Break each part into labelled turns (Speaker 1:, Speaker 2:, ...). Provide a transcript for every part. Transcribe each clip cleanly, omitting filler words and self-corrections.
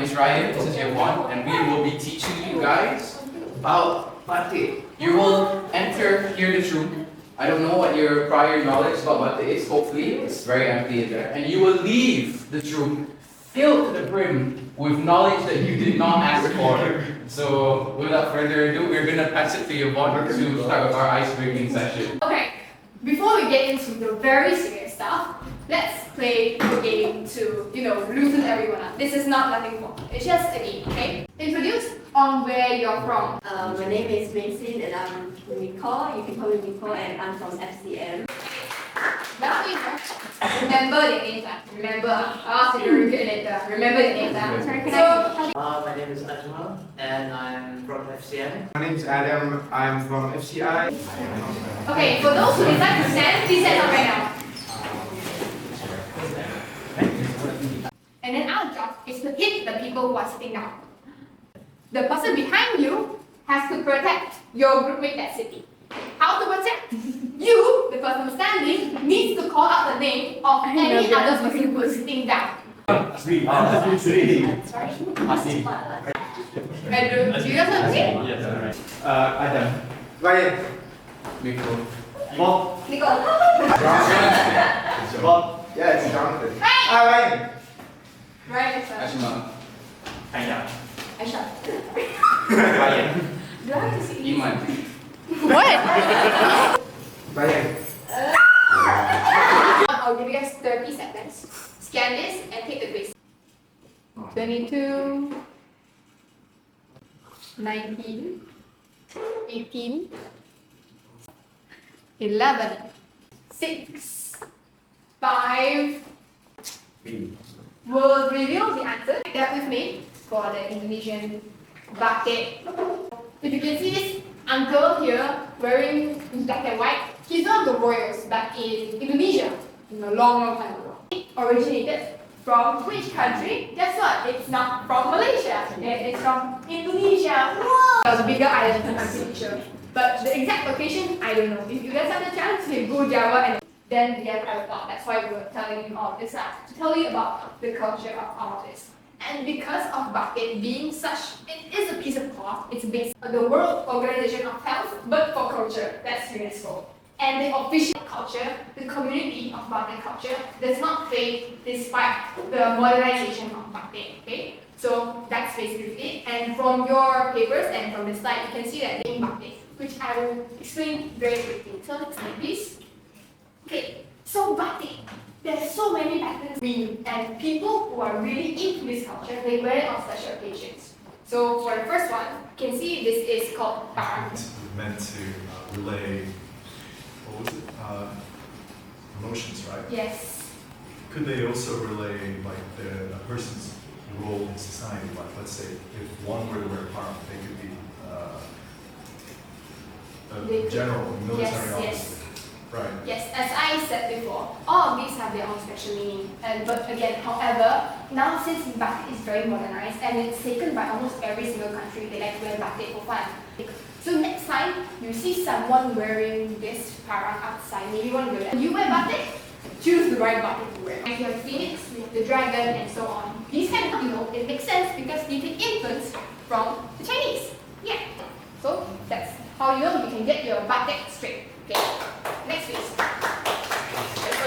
Speaker 1: is Ryan, this is year 1, and we will be teaching you guys about batik. You will enter here this room. I don't know what your prior knowledge about batik is, hopefully it's very empty in there. And you will leave this room filled to the brim with knowledge that you did not ask for. So without further ado, we're going to pass it to Yvonne to start with our ice-breaking session.
Speaker 2: Okay, before we get into the very serious stuff, let's play the game to, loosen everyone up. This is not nothing more. It's just a game, okay? Introduce on where you're from.
Speaker 3: My name is Mason and I'm Nicole. You can call me Nicole and I'm from FCM.
Speaker 2: Now you remember the names. Remember. So you're good at it. Remember the names.
Speaker 4: My name is Ajmal and I'm from FCM.
Speaker 5: My name is Adam. I'm from FCI.
Speaker 2: Okay, for those who decide to stand, please stand up right now. And then our job is to hit the people who are sitting down. The person behind you has to protect your groupmate that's sitting. How to protect? You, the person standing, needs to call out the name of any other person who is sitting down. Sorry? Andrew, do you guys agree?
Speaker 1: Yes,
Speaker 5: Adam. Ryan.
Speaker 1: Nicole.
Speaker 5: Bob.
Speaker 2: Nicole.
Speaker 5: Bob. Yeah, it's Jonathan.
Speaker 2: Hey!
Speaker 5: Ryan.
Speaker 2: Right, sir.
Speaker 1: Ashma.
Speaker 2: Aisha.
Speaker 5: Ryan.
Speaker 2: Do I have to see you?
Speaker 1: Iman.
Speaker 2: What?
Speaker 5: Ryan.
Speaker 2: I'll give you guys 30 seconds. Scan this and take the quiz. 22, 19, 18, 11, 6, 5. We'll reveal the answer. That with me for the Indonesian batik. If you can see this uncle here wearing black and white, he's one of the royals back in Indonesia a long time ago. It originated from which country? Guess what? It's not from Malaysia. It's from Indonesia. It was a bigger island, I'm pretty sure. But the exact location, I don't know. If you guys have the chance, you go Java and then yes, I thought that's why we were telling you all this to tell you about the culture of all of this. And because of batik being such, it is a piece of cloth. It's based on the World Organization of Health, but for culture, that's UNESCO. And the official culture, the community of batik culture, does not fade despite the modernization of batik. Okay, so that's basically it. And from your papers and from the slide, you can see that name batik, which I will explain very quickly. So next slide, please. Okay, so batik. There's so many patterns and people who are really into this culture, they wear it on special occasions. So for the first one, you can see this is called parang.
Speaker 6: Meant to relay, what was it? Emotions, right?
Speaker 2: Yes.
Speaker 6: Could they also relay like a person's role in society? Like, let's say if one were to wear a parang, they could be a general, military officer.
Speaker 2: Yes.
Speaker 6: Right.
Speaker 2: Yes, as I said before, all of these have their own special meaning. But again, however, now since batik is very modernized and it's taken by almost every single country, they like to wear batik for fun. So next time you see someone wearing this parang outside, maybe you want to do that. You wear batik, choose the right batik to wear. If you have phoenix, the dragon, and so on. These kind of, it makes sense because they take influence from the Chinese. Yeah. So that's how you can get your batik straight. Okay. Next please.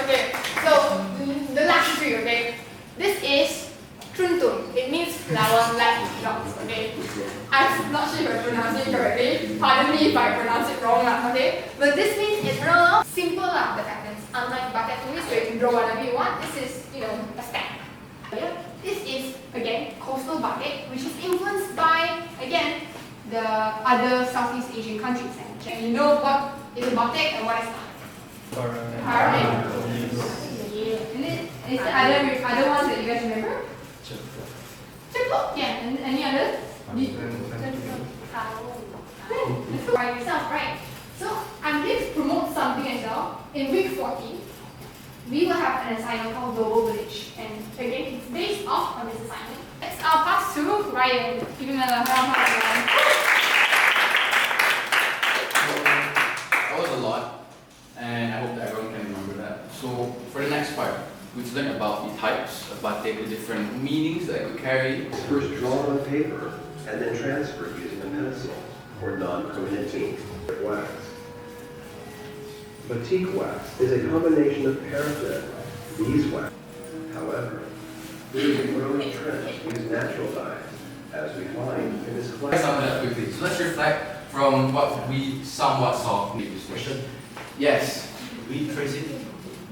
Speaker 2: Okay, so the last three, okay? This is truntun. It means flower like dogs, okay? I'm not sure if I pronounce it correctly. Pardon me if I pronounce it wrong, okay? But this means eternal, simple the patterns. Unlike batik movies where you can draw whatever you want, this is, a stamp. Yeah. This is, again, coastal batik, which is influenced by, again, the other Southeast Asian countries. And you know what is a batik and what is not. Parang. Yeah. And then is the other ones that you guys remember? Ceplok. Yeah. And any other? By yourself, right? So I'm here to promote something as well. In week 14, we will have an assignment called Global Village. And again, it's based off on this assignment. Next, I'll pass to Ryan. Give him a round of applause.
Speaker 1: That was a lot, and I hope that everyone can remember that. So for the next part, which We've learned about the types of batik, the different meanings that it could carry.
Speaker 7: It's first drawn on paper and then transferred using a pencil or non-permanent ink. Wax. Batik wax is a combination of paraffin, beeswax. However, there is a growing trend to use natural dyes, as we find in this
Speaker 1: Let's
Speaker 7: class.
Speaker 1: sum it up quickly. So let's reflect from what we somewhat saw in the previous question. Yes,
Speaker 5: We trace it.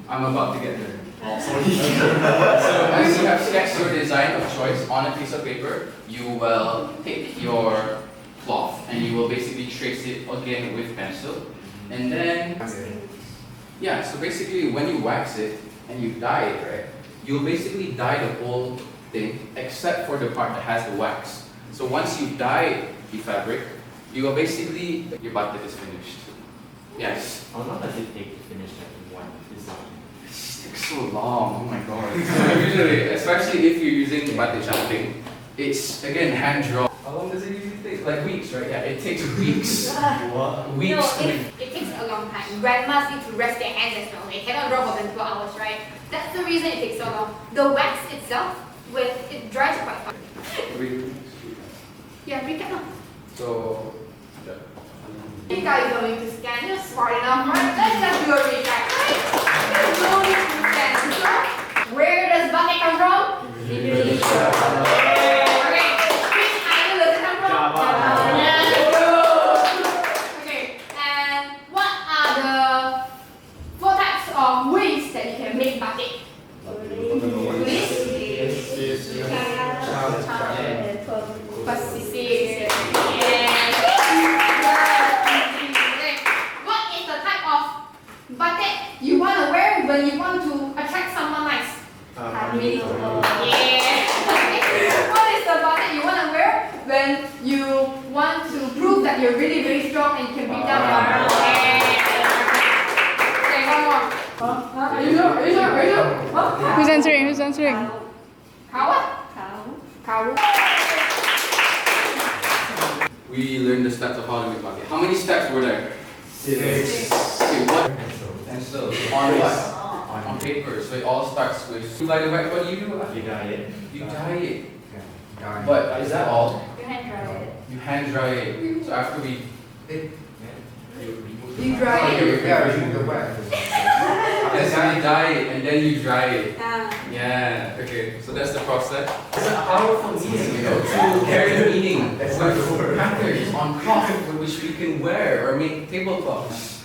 Speaker 1: I'm about to get there.
Speaker 5: Oh, sorry.
Speaker 1: So as you have sketched your design of choice on a piece of paper, you will take your cloth and you will basically trace it again with pencil. And then, yeah, so basically when you wax it and you dye it, right, you'll basically dye the whole thing except for the part that has the wax. So once you dye the fabric, you will basically, your batik is finished. Yes.
Speaker 5: How long does it take to finish that in one design?
Speaker 1: It takes so long, oh my god. So usually, especially if you're using batik shaping, it's again hand drawn. How long does it usually take? Like weeks, right? Yeah, it takes weeks.
Speaker 5: What?
Speaker 1: Weeks
Speaker 2: No,
Speaker 1: to make.
Speaker 2: it takes a long time. Grandmas need to rest their hands as well. They cannot draw more than 2 hours, right? That's the reason it takes so long. The wax itself, when it dries quite fast. Yeah, recap now.
Speaker 1: So,
Speaker 2: You guys don't need to scan, you're smart enough, right? Let's just do a recap, right? There's no need to scan. So, where does batik come from?
Speaker 3: Indonesia.
Speaker 2: Okay, which island does it come from?
Speaker 5: Java.
Speaker 2: Yeah. Okay, and what are the 4 types of ways that you can make batik? Tulis, pesisir, and okay. What is the type of batik you want to wear when you want to attract someone nice? Yeah. What is the batik you want to wear when you want to prove that you're really, really strong and you can beat down your Okay, one more. Are you sure? Are you sure? Are you sure? Huh?
Speaker 8: Who's answering? Who's answering?
Speaker 2: How what? Kau.
Speaker 1: we learned the steps of how to make batik. How many steps were there? 6. Okay, what? Pencil. On what? On paper. So it all starts with. By the way, what do?
Speaker 5: You dye it.
Speaker 1: You dye it. But is that all?
Speaker 2: You hand dry it.
Speaker 1: You hand dry it. So after we.
Speaker 2: You dry it.
Speaker 1: Yes, you dye it and then you dry it. Yeah, okay. So that's the process. It's a powerful meaning, you know, to carry meaning with patterns on cloth which we can wear or make tablecloths.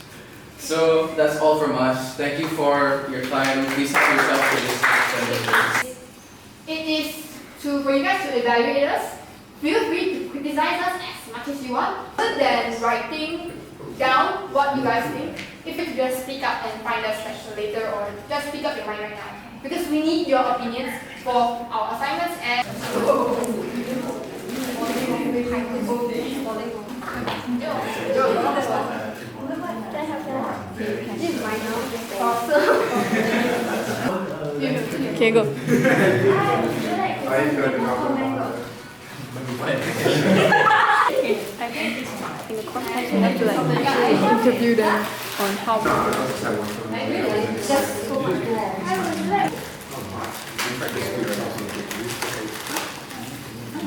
Speaker 1: So that's all from us. Thank you for your time. Please help yourself to this.
Speaker 2: It is for you guys to evaluate us. Feel free to criticize us as much as you want. Other than writing down what you guys think, if you could just speak up and find us special later or just speak up your mind right now. Because we need your opinions for our assignments and
Speaker 8: Okay, go. I have to like interview them on how.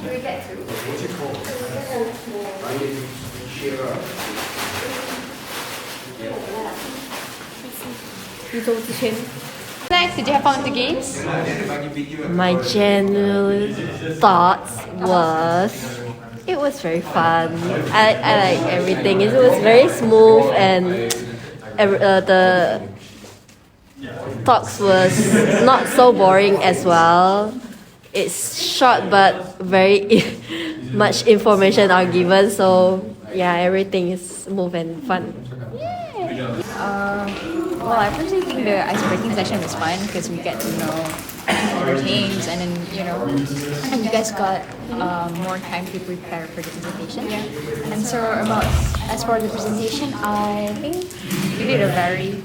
Speaker 2: we get through.
Speaker 6: What's it called?
Speaker 8: Next, did you have fun with the games?
Speaker 3: My general thoughts was it was very fun. I like everything. It was very smooth and the talks was not so boring as well. It's short but very much information are given. So yeah, everything is smooth and fun.
Speaker 8: Well, I personally think the icebreaking session was fun because we get to know other teams, and then and you guys got more time to prepare for the presentation. Yeah. And so as for the presentation, I think you did a very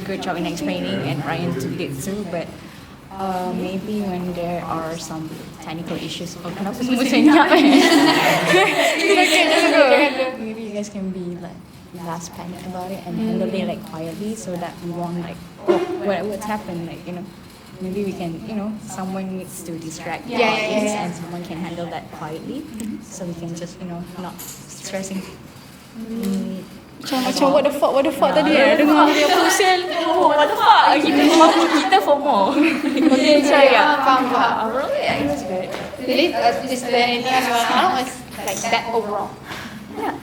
Speaker 8: good job in explaining, and Ryan did too. But maybe when there are some technical issues, maybe you guys can be like less panic about it and handle it like quietly, so that we won't like what's happened, like maybe we can, someone needs to distract the
Speaker 2: Yeah, yeah,
Speaker 8: audience
Speaker 2: yeah.
Speaker 8: and someone can handle that quietly. So we can just, not stressing.
Speaker 2: Macam what the fuck tadi dengar dia pusing.
Speaker 8: What the fuck? Kita FOMO.
Speaker 2: Okay, so yeah, faham.
Speaker 8: Overall, yeah, it was good.
Speaker 2: Really? Is there anything else you want to add? Or it's like that overall?
Speaker 8: Yeah.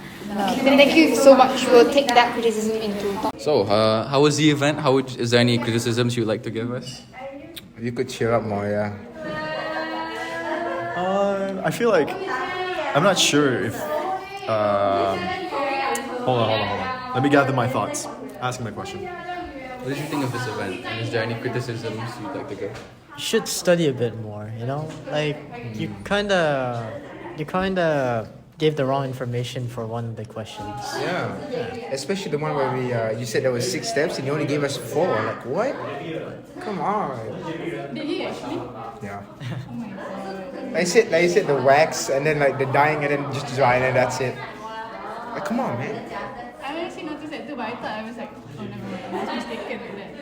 Speaker 2: Then thank you so much. We'll take that criticism into thought.
Speaker 1: So, how was the event? Is there any criticisms you'd like to give us?
Speaker 9: You could cheer up more, yeah.
Speaker 6: I feel like I'm not sure if. Hold on. Let me gather my thoughts. Asking my question.
Speaker 1: What did you think of this event? And is there any criticisms you'd like to give?
Speaker 10: You should study a bit more, like you kinda gave the wrong information for one of the questions.
Speaker 9: Yeah. Especially the one where you said there was 6 steps and you only gave us 4. Like, what? Come on.
Speaker 2: Did he actually?
Speaker 9: Yeah. I said the wax and then like the dyeing and then just dry and then that's it. Like, come on, man.
Speaker 2: I actually noticed that too, but I thought I was like, oh, never mind. I was mistaken with that.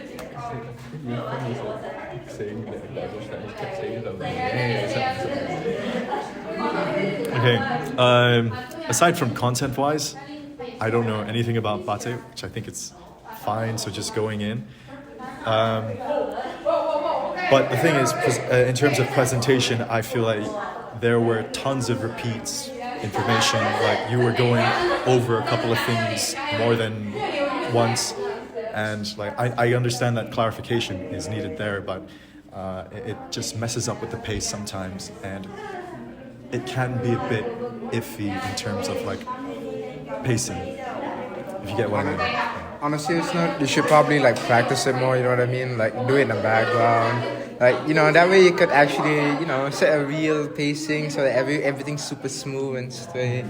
Speaker 6: Okay. Aside from content-wise, I don't know anything about Bate, which I think it's fine. So just going in. But the thing is, in terms of presentation, I feel like there were tons of repeats, information. Like you were going over a couple of things more than once, and like I understand that clarification is needed there, but it just messes up with the pace sometimes, and it can be a bit iffy in terms of like pacing. If you get what I mean.
Speaker 9: On a serious note, you should probably like practice it more, you know what I mean? Like do it in the background. Like, that way you could actually, set a real pacing so that everything's super smooth and straight.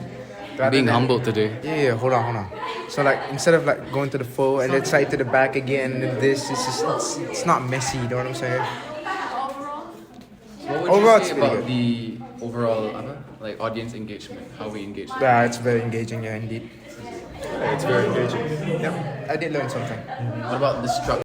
Speaker 1: Being humble today.
Speaker 9: Yeah, hold on. So like instead of like going to the forward and then side to the back again and then this, it's not messy, you know what I'm saying?
Speaker 1: What would
Speaker 9: Overall,
Speaker 1: you say
Speaker 9: it's pretty
Speaker 1: about the overall audience engagement? How we engage?
Speaker 9: Yeah, it's very engaging, yeah, indeed.
Speaker 6: It's very engaging.
Speaker 9: Yep, I did learn something.
Speaker 1: What about the structure?